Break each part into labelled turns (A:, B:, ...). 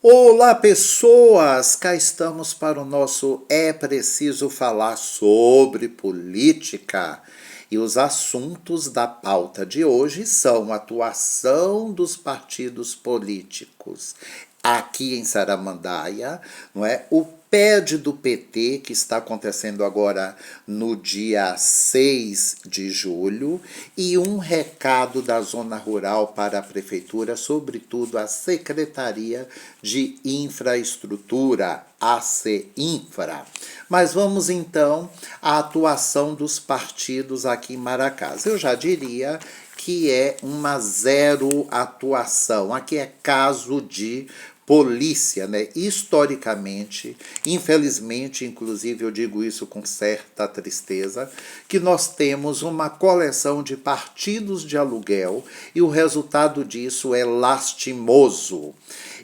A: Olá, pessoas! Cá estamos para o nosso É Preciso Falar sobre Política. E os assuntos da pauta de hoje são a atuação dos partidos políticos aqui em Saramandaia, não é? O PED do PT, que está acontecendo agora no dia 6 de julho, e um recado da zona rural para a prefeitura, sobretudo a Secretaria de Infraestrutura, a CEINFRA. Mas vamos então à atuação dos partidos aqui em Maracás. Eu já diria que é uma zero atuação. Aqui é caso de polícia, né? Historicamente, infelizmente, inclusive eu digo isso com certa tristeza, que nós temos uma coleção de partidos de aluguel e o resultado disso é lastimoso.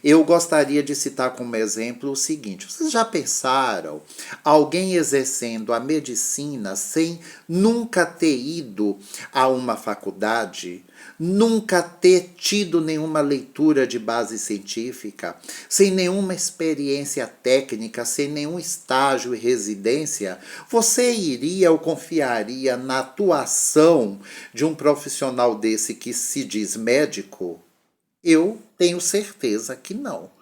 A: Eu gostaria de citar como exemplo o seguinte: vocês já pensaram alguém exercendo a medicina sem nunca ter ido a uma faculdade? Nunca ter tido nenhuma leitura de base científica, sem nenhuma experiência técnica, sem nenhum estágio e residência, você iria ou confiaria na atuação de um profissional desse que se diz médico? Eu tenho certeza que não.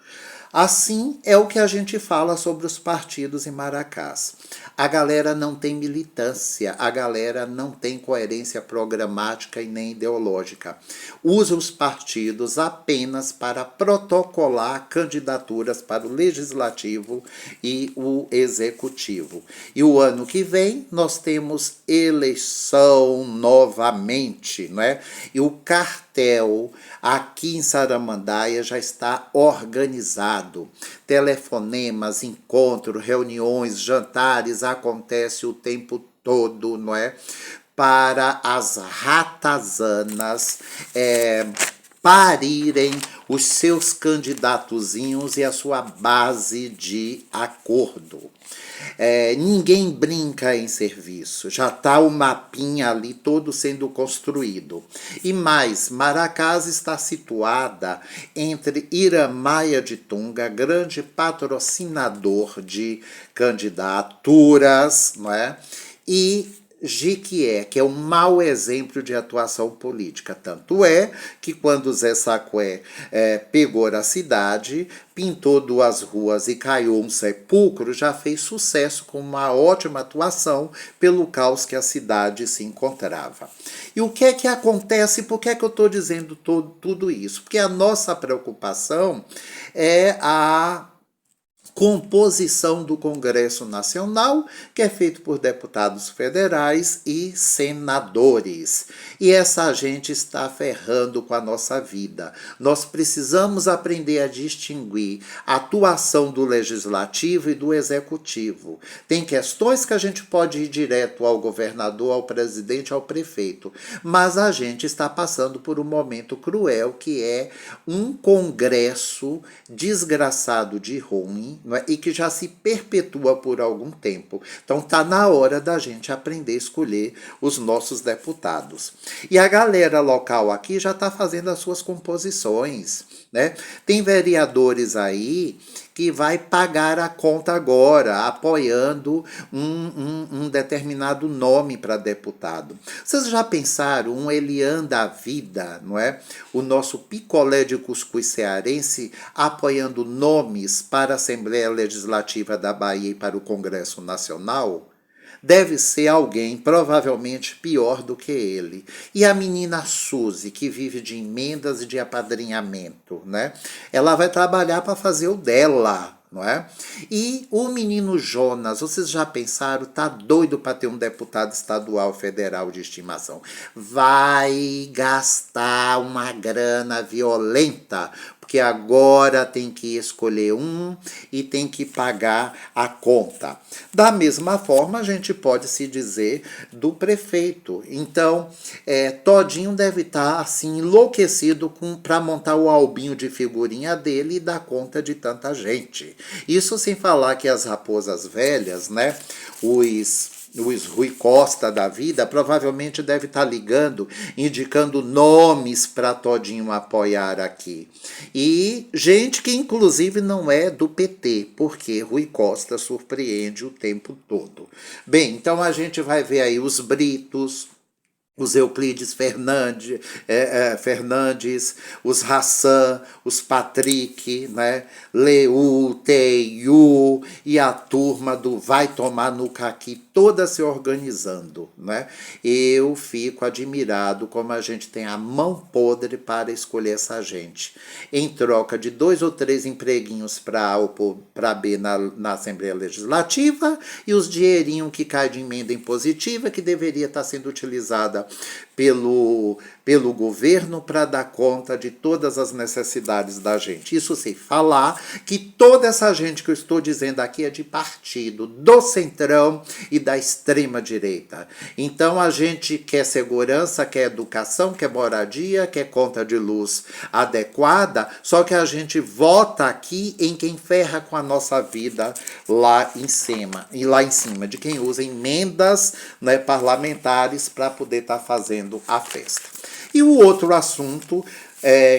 A: Assim é o que a gente fala sobre os partidos em Maracás. A galera não tem militância, a galera não tem coerência programática e nem ideológica. Usa os partidos apenas para protocolar candidaturas para o legislativo e o executivo. E o ano que vem nós temos eleição novamente, não é? E o cartel aqui em Saramandaia já está organizado. Telefonemas, encontros, reuniões, jantares acontece o tempo todo, não é? Para as ratazanas parirem os seus candidatozinhos e a sua base de acordo. Ninguém brinca em serviço, já está o mapinha ali todo sendo construído. E mais, Maracás está situada entre Iramaia de Tunga, grande patrocinador de candidaturas, não é? E Jiquié, que é um mau exemplo de atuação política. Tanto é que quando Zé Saqué pegou a cidade, pintou duas ruas e caiu um sepulcro, já fez sucesso com uma ótima atuação pelo caos que a cidade se encontrava. E o que é que acontece? Por que é que eu estou dizendo tudo isso? Porque a nossa preocupação é a composição do Congresso Nacional, que é feito por deputados federais e senadores. E essa gente está ferrando com a nossa vida. Nós precisamos aprender a distinguir a atuação do legislativo e do executivo. Tem questões que a gente pode ir direto ao governador, ao presidente, ao prefeito, mas a gente está passando por um momento cruel que é um Congresso desgraçado de ruim, não é? E que já se perpetua por algum tempo. Então está na hora da gente aprender a escolher os nossos deputados. E a galera local aqui já está fazendo as suas composições, né? Tem vereadores aí que vai pagar a conta agora, apoiando um determinado nome para deputado. Vocês já pensaram, um Elian da vida, não é? O nosso picolé de cuscuz cearense apoiando nomes para a Assembleia Legislativa da Bahia e para o Congresso Nacional? Deve ser alguém provavelmente pior do que ele. E a menina Suzy, que vive de emendas e de apadrinhamento, né? Ela vai trabalhar para fazer o dela, não é? E o menino Jonas, vocês já pensaram, tá doido para ter um deputado estadual federal de estimação. Vai gastar uma grana violenta, porque agora tem que escolher um e tem que pagar a conta. Da mesma forma, a gente pode se dizer do prefeito. Então, Todinho deve estar assim enlouquecido para montar o albinho de figurinha dele e dar conta de tanta gente. Isso sem falar que as raposas velhas, né, os Luiz Rui Costa da vida, provavelmente deve estar ligando, indicando nomes para todinho apoiar aqui. E gente que inclusive não é do PT, porque Rui Costa surpreende o tempo todo. Bem, então a gente vai ver aí os Britos, os Euclides Fernandes, os Hassan, os Patrick, né? Leu, Teiu e a turma do Vai Tomar no Caqui, toda se organizando, né? Eu fico admirado como a gente tem a mão podre para escolher essa gente. Em troca de 2 ou 3 empreguinhos para A ou para B na Assembleia Legislativa e os dinheirinhos que cai de emenda impositiva que deveria estar sendo utilizada pelo governo para dar conta de todas as necessidades da gente. Isso sem falar que toda essa gente que eu estou dizendo aqui é de partido do centrão e da extrema direita. Então a gente quer segurança, quer educação, quer moradia, quer conta de luz adequada, só que a gente vota aqui em quem ferra com a nossa vida lá em cima, de quem usa emendas, né, parlamentares para poder estar fazendo a festa. E o outro assunto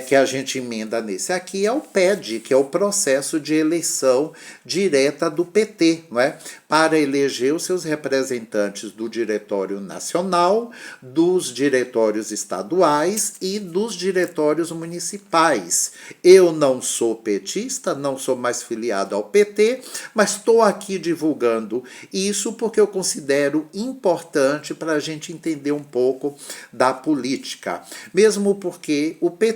A: que a gente emenda nesse aqui é o PED, que é o processo de eleição direta do PT, não é? Para eleger os seus representantes do Diretório Nacional, dos diretórios estaduais e dos diretórios municipais. Eu não sou petista, não sou mais filiado ao PT, mas estou aqui divulgando isso porque eu considero importante para a gente entender um pouco da política. Mesmo porque o PT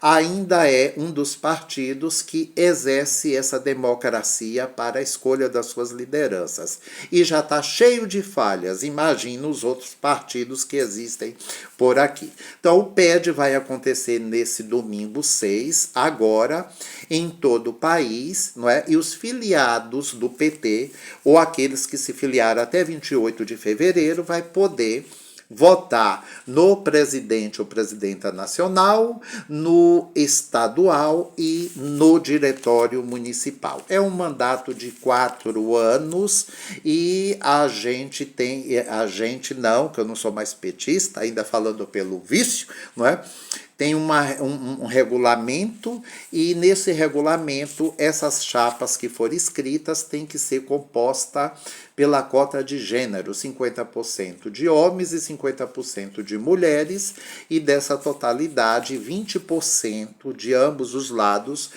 A: ainda é um dos partidos que exerce essa democracia para a escolha das suas lideranças. E já está cheio de falhas, imagina os outros partidos que existem por aqui. Então o PED vai acontecer nesse domingo 6, agora, em todo o país, não é? E os filiados do PT, ou aqueles que se filiaram até 28 de fevereiro, vai poder votar no presidente ou presidenta nacional, no estadual e no diretório municipal. É um mandato de 4 anos e a gente não, que eu não sou mais petista, ainda falando pelo vício, não é? Tem um regulamento e nesse regulamento essas chapas que forem escritas têm que ser compostas pela cota de gênero, 50% de homens e 50% de mulheres, e dessa totalidade, 20% de ambos os lados,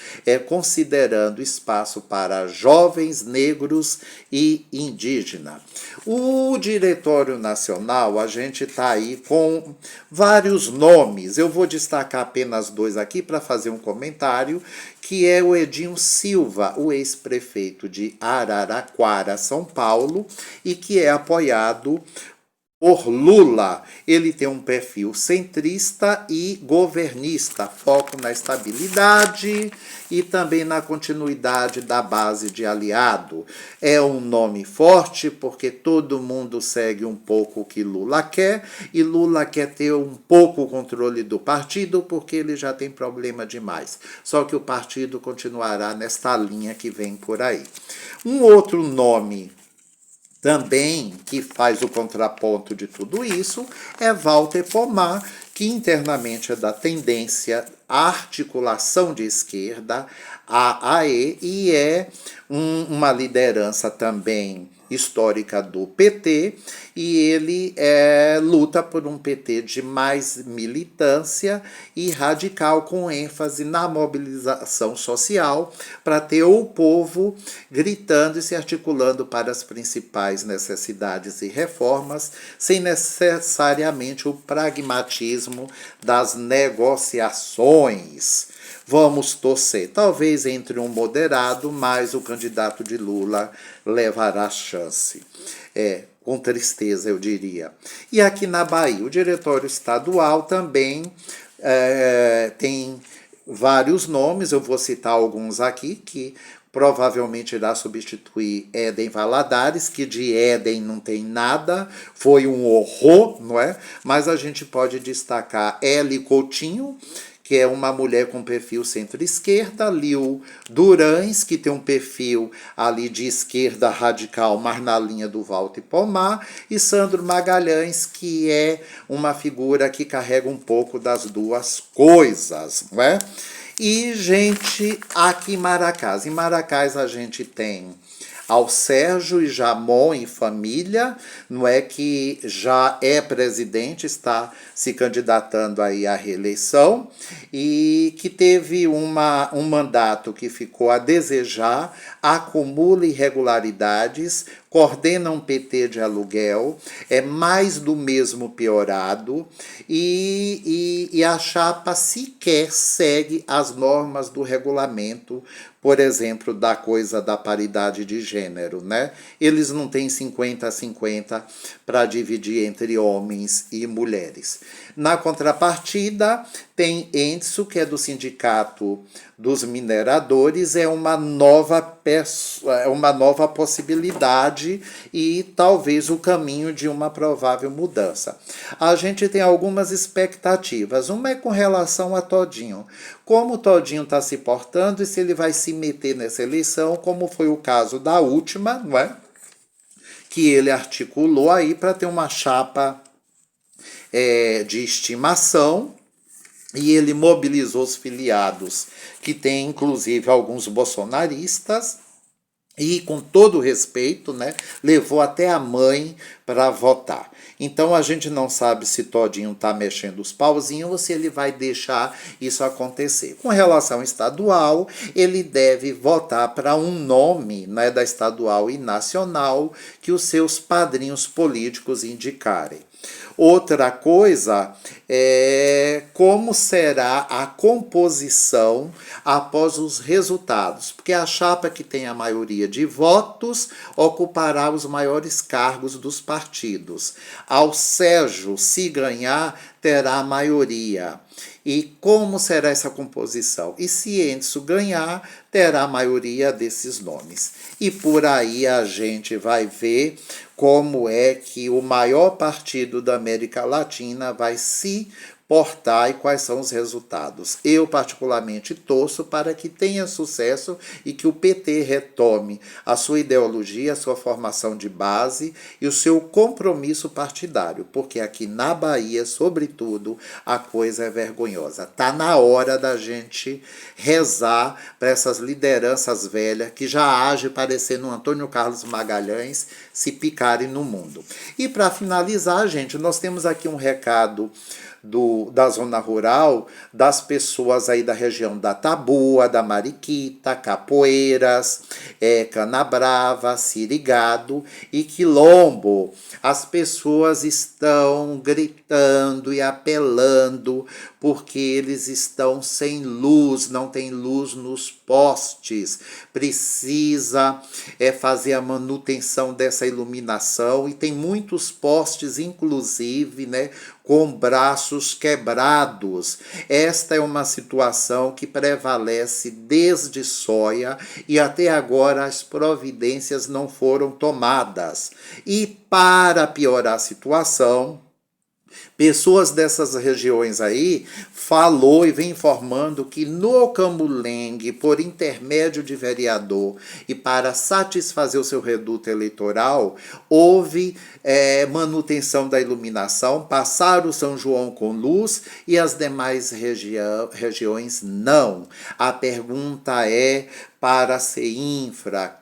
A: considerando espaço para jovens, negros e indígena. O Diretório Nacional, a gente está aí com vários nomes, eu vou destacar apenas 2 aqui para fazer um comentário, que é o Edinho Silva, o ex-prefeito de Araraquara, São Paulo, e que é apoiado por Lula. Ele tem um perfil centrista e governista, foco na estabilidade e também na continuidade da base de aliado. É um nome forte porque todo mundo segue um pouco o que Lula quer e Lula quer ter um pouco o controle do partido porque ele já tem problema demais. Só que o partido continuará nesta linha que vem por aí. Um outro nome também, que faz o contraponto de tudo isso, é Walter Pomar, que internamente é da tendência à articulação de esquerda, a AE, e é uma liderança também histórica do PT, e ele luta por um PT de mais militância e radical, com ênfase na mobilização social, para ter o povo gritando e se articulando para as principais necessidades e reformas, sem necessariamente o pragmatismo das negociações. Vamos torcer. Talvez entre um moderado, mas o candidato de Lula levará a chance. Com tristeza, eu diria. E aqui na Bahia, o Diretório Estadual também tem vários nomes, eu vou citar alguns aqui, que provavelmente irá substituir Éden Valadares, que de Éden não tem nada, foi um horror, não é? Mas a gente pode destacar Eli Coutinho, que é uma mulher com perfil centro-esquerda, Lil Durães, que tem um perfil ali de esquerda radical, mas na linha do Walter Pomar, e Sandro Magalhães, que é uma figura que carrega um pouco das duas coisas, não é? E, gente, aqui em Maracás a gente tem ao Sérgio e Jamon em família, não é, que já é presidente, está se candidatando aí à reeleição, e que teve um mandato que ficou a desejar, acumula irregularidades, coordena um PT de aluguel, é mais do mesmo piorado, e a chapa sequer segue as normas do regulamento, por exemplo, da coisa da paridade de gênero, né? Eles não têm 50-50 para dividir entre homens e mulheres. Na contrapartida, tem Enso, que é do Sindicato dos Mineradores, é uma nova possibilidade e talvez o caminho de uma provável mudança. A gente tem algumas expectativas. Uma é com relação a Todinho. Como o Todinho está se portando e se ele vai se meter nessa eleição, como foi o caso da última, não é? Que ele articulou aí para ter uma chapa de estimação, e ele mobilizou os filiados, que tem inclusive alguns bolsonaristas, e com todo respeito, né, levou até a mãe para votar. Então a gente não sabe se Todinho está mexendo os pauzinhos ou se ele vai deixar isso acontecer. Com relação estadual, ele deve votar para um nome, né, da estadual e nacional que os seus padrinhos políticos indicarem. Outra coisa é como será a composição após os resultados, porque a chapa que tem a maioria de votos ocupará os maiores cargos dos partidos. Ao Sérgio, se ganhar, terá a maioria. E como será essa composição? E se Enso ganhar, terá a maioria desses nomes. E por aí a gente vai ver como é que o maior partido da América Latina vai se portar e quais são os resultados. Eu, particularmente, torço para que tenha sucesso e que o PT retome a sua ideologia, a sua formação de base e o seu compromisso partidário, porque aqui na Bahia, sobretudo, a coisa é vergonhosa. Está na hora da gente rezar para essas lideranças velhas que já agem parecendo um Antônio Carlos Magalhães se picarem no mundo. E para finalizar, gente, nós temos aqui um recado da zona rural, das pessoas aí da região da Tabua, da Mariquita, Capoeiras, Canabrava, Sirigado e Quilombo. As pessoas estão gritando e apelando porque eles estão sem luz, não tem luz nos postes. Precisa fazer a manutenção dessa iluminação e tem muitos postes, inclusive, né, com braços quebrados. Esta é uma situação que prevalece desde Soia e até agora as providências não foram tomadas. E para piorar a situação, pessoas dessas regiões aí falou e vem informando que no Camulenge, por intermédio de vereador e para satisfazer o seu reduto eleitoral, houve manutenção da iluminação, passaram o São João com luz e as demais regiões não. A pergunta é para a CEINFRA,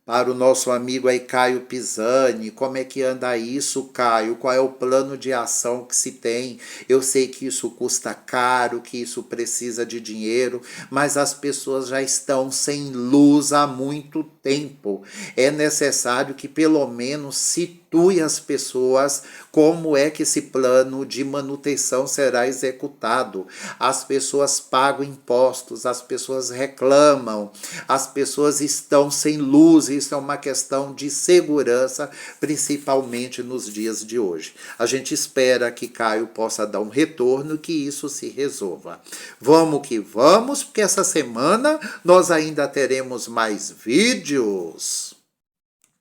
A: para o nosso amigo aí Caio Pisani, como é que anda isso, Caio? Qual é o plano de ação que se tem? Eu sei que isso custa caro, que isso precisa de dinheiro, mas as pessoas já estão sem luz há muito tempo. É necessário que pelo menos situe as pessoas como é que esse plano de manutenção será executado. As pessoas pagam impostos, as pessoas reclamam, as pessoas estão sem luz. Isso é uma questão de segurança, principalmente nos dias de hoje. A gente espera que Caio possa dar um retorno, que isso se resolva. Vamos que vamos, porque essa semana nós ainda teremos mais vídeos.